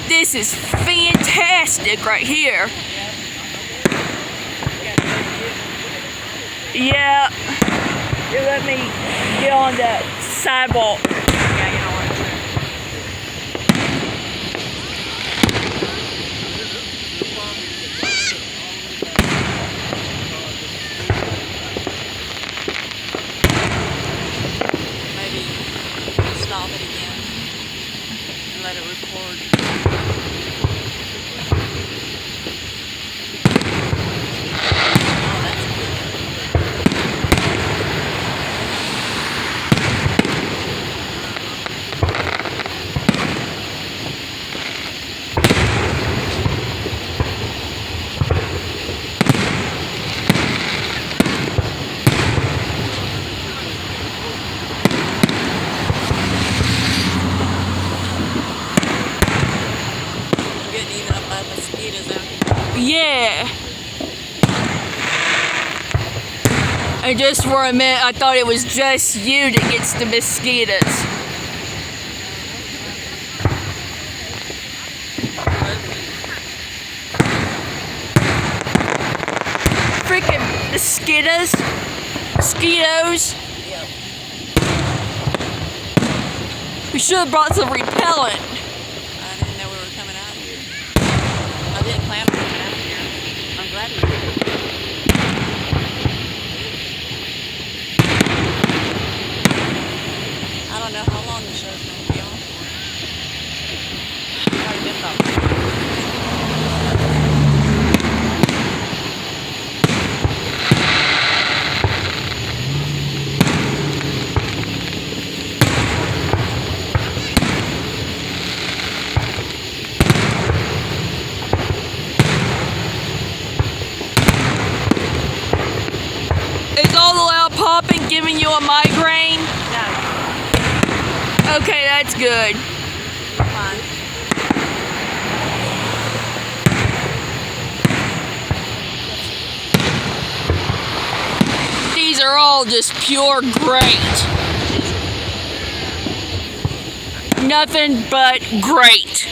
This is fantastic right here. Yeah. You let me get on the sidewalk. Maybe stop it again and let it record. Getting eaten up by mosquitoes out here. Yeah. And just for a minute, I thought it was just you that gets the mosquitoes. Freaking mosquitoes. Mosquitoes. Yep. We should have brought some repellent. I didn't know we were coming out here. I didn't plan on coming out here. I'm glad we did. I don't know how long the show's going to be on for. It's already been about 3 minutes. Is all the loud popping giving you a migraine? No, Okay, that's good. you're fine. These are all just pure great. Nothing but great.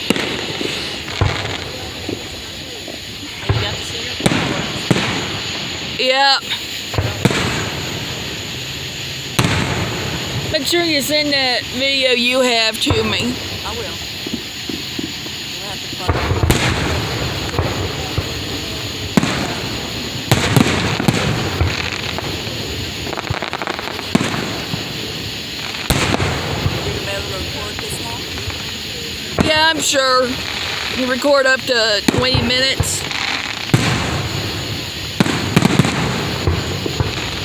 Oh, you got to see your flowers. Yep. Make sure you send that video you have to me. I will. We'll have to plug it. You're gonna be able to record this long? Yeah, I'm sure. You record up to 20 minutes.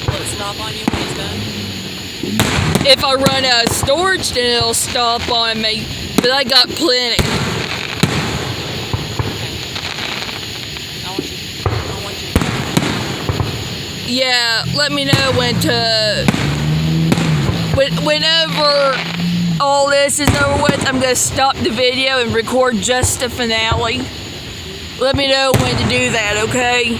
Will it stop on you when it's done? If I run out of storage, then it'll stop on me. But I got plenty. I want you. Yeah, let me know whenever all this is over with, I'm gonna stop the video and record just the finale. Let me know when to do that, okay?